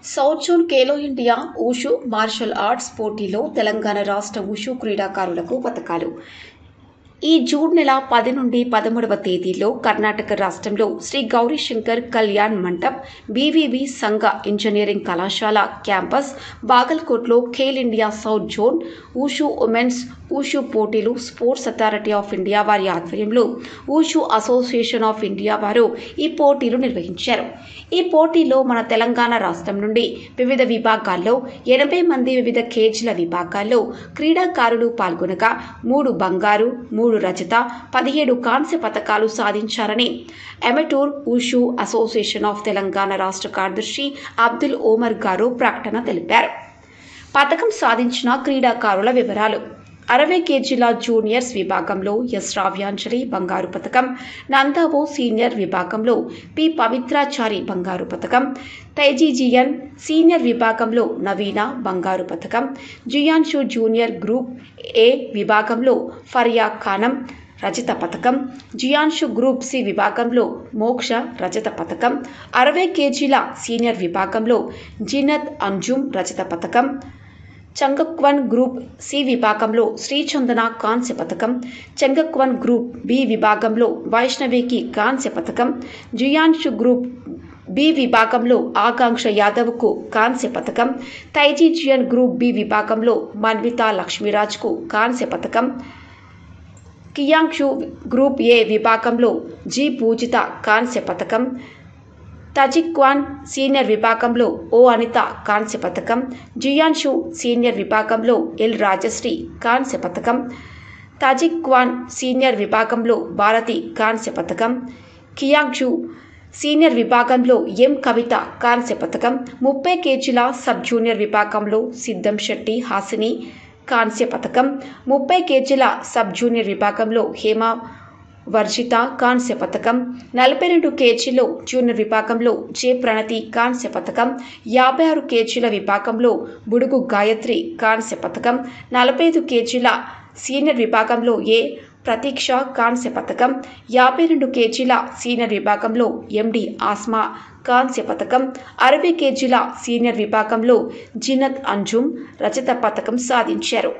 South Zone Khelo India wushu martial arts పోటీలో తెలంగాణ రాష్ట్ర ఊషు క్రీడాకారులకు పతకాలు. ఈ జూన్ నెల 10 నుండి 13వ తేదీలో కర్ణాటక రాష్ట్రంలో శ్రీ గౌరీశంకర్ కళ్యాణ్ మంటప్ బీవీవి సంఘ ఇంజనీరింగ్ కళాశాల క్యాంపస్ బాగల్కోట్లో Khel India South Zone wushu women's wushu పోటీలు స్పోర్ట్స్ అథారిటీ ఆఫ్ ఇండియా వారి ఆధ్వర్యంలో ఊషు అసోసియేషన్ ఆఫ్ ఇండియా వారు ఈ పోటీలు నిర్వహించారు. ఈ పోటీలో మన తెలంగాణ రాష్ట్రం నుండి వివిధ విభాగాల్లో 80 మంది వివిధ కేజీల విభాగాల్లో క్రీడాకారులు పాల్గొనగా 3 బంగారు, 3 రజత, 17 కాంస్య పతకాలు సాధించారని అమెటూర్ ఊషు అసోసియేషన్ ఆఫ్ తెలంగాణ రాష్ట్ర కార్యదర్శి అబ్దుల్ ఓమర్ గారు ప్రకటన తెలిపారు. పతకం సాధించిన క్రీడాకారుల వివరాలు: 60 కేజీల జూనియర్స్ విభాగంలో ఎస్ రావ్యాంజలి బంగారు పతకం, నందావో సీనియర్ విభాగంలో పి పవిత్రాచారి బంగారు పతకం, తైజీజియన్ సీనియర్ విభాగంలో నవీన బంగారు పతకం, జియాన్షు జూనియర్ గ్రూప్ ఏ విభాగంలో ఫరియా ఖానం రజత పతకం, జియాన్షు గ్రూప్ సి విభాగంలో మోక్ష రజత పతకం, 60 కేజీల సీనియర్ విభాగంలో జినత్ అంజుమ్ రజత పతకం, చంగక్వన్ గ్రూప్ సి విభాగంలో శ్రీచందన కాంస్య పతకం, చంగక్వన్ గ్రూప్ బి విభాగంలో వైష్ణవికి కాంస్య పతకం, జియాన్షు గ్రూప్ బి విభాగంలో ఆకాంక్ష యాదవ్కు కాంస్య పతకం, తైజీజియన్ గ్రూప్ బి విభాగంలో మన్విత లక్ష్మీరాజ్కు కాంస్య పతకం, కియాంక్షు గ్రూప్ ఏ విభాగంలో జి పూజిత కాంస్య పతకం, తజిక్వాన్ సీనియర్ విభాగంలో ఓ అనిత కాంస్య పతకం, జియాన్షు సీనియర్ విభాగంలో ఎల్ రాజశ్రీ కాంస్య పతకం, తజిక్వాన్ సీనియర్ విభాగంలో భారతి కాంస్య పతకం, కియాంక్షు సీనియర్ విభాగంలో ఎం కవిత కాంస్య పతకం, 30 కేజీల సబ్ జూనియర్ విభాగంలో సిద్ధం శెట్టి హాసిని కాంస్య పతకం, 30 కేజీల సబ్ జూనియర్ విభాగంలో హేమ వర్జిత కాంస్య పతకం, 42 కేజీలో జూనియర్ విభాగంలో జె ప్రణతి కాంస్య పతకం, 56 కేజీల విభాగంలో బుడుగు గాయత్రి కాంస్య పతకం, 45 కేజీల సీనియర్ విభాగంలో ఏ ప్రతీక్ష కాంస్య పతకం, 52 కేజీల సీనియర్ విభాగంలో ఎండి ఆస్మా కాంస్య పతకం, 60 కేజీల సీనియర్ విభాగంలో జినత్ అంజుమ్ రజత పతకం సాధించారు.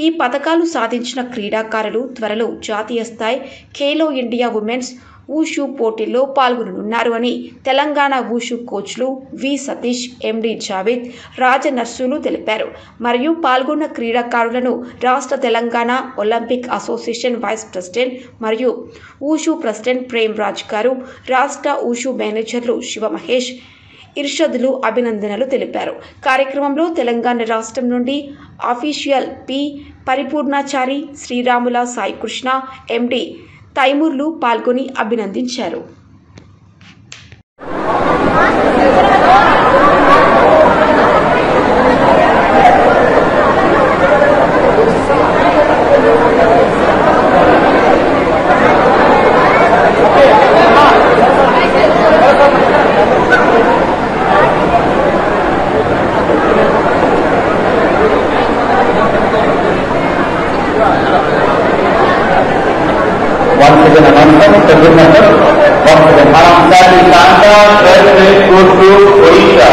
ఈ పతకాలు సాధించిన క్రీడాకారులు త్వరలో జాతీయ స్థాయి ఖేలో ఇండియా ఉమెన్స్ ఊషు పోటీల్లో పాల్గొననున్నారు అని తెలంగాణ ఊషు కోచ్లు వి సతీష్, ఎండి జావేద్, రాజనర్సులు తెలిపారు. మరియు పాల్గొన్న క్రీడాకారులను రాష్ట్ర Telangana Olympic association vice president మరియు ఊషు ప్రెసిడెంట్ ప్రేమ్ రాజ్ గారు, రాష్ట్ర ఊషు మేనేజర్లు శివ మహేష్, ఇర్షద్లు అభినందనలు తెలిపారు. కార్యక్రమంలో తెలంగాణ రాష్ట్రం నుండి అఫీషియల్ పి పరిపూర్ణాచారి, శ్రీరాముల సాయికృష్ణ, ఎండి తైమూర్లు పాల్గొని అభినందించారు. Once again, announcement, the good number. Once again, Maramsari Kanda, first place goes to Odisha.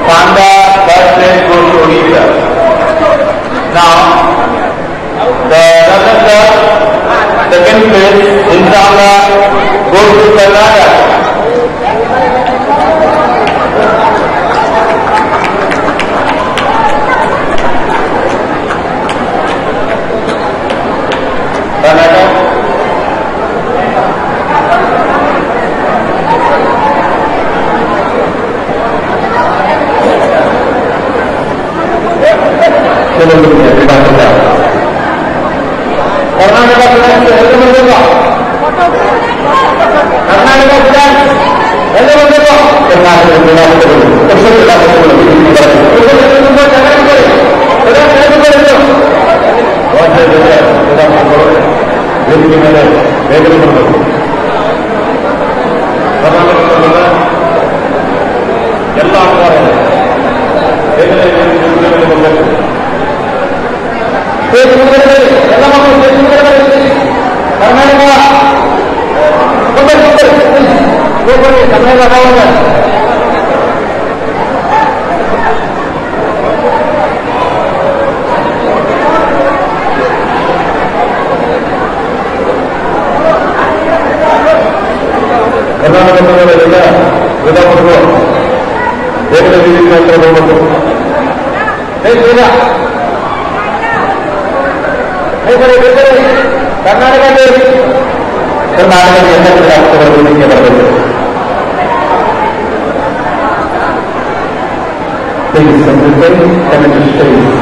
Kanda, first place goes to Odisha. Now, the Rajastha, second place, Inshallah, goes to Karnataka. ವಿಧಾನಸಭೆ ದೇಶದ ವಿವಿಧ ಹೋಗ್ಬೇಕು ಕರ್ನಾಟಕದಲ್ಲಿ ಎಲ್ಲ ರಾಷ್ಟ್ರಗಳಿಗೆ ಬರಬೇಕು. Please,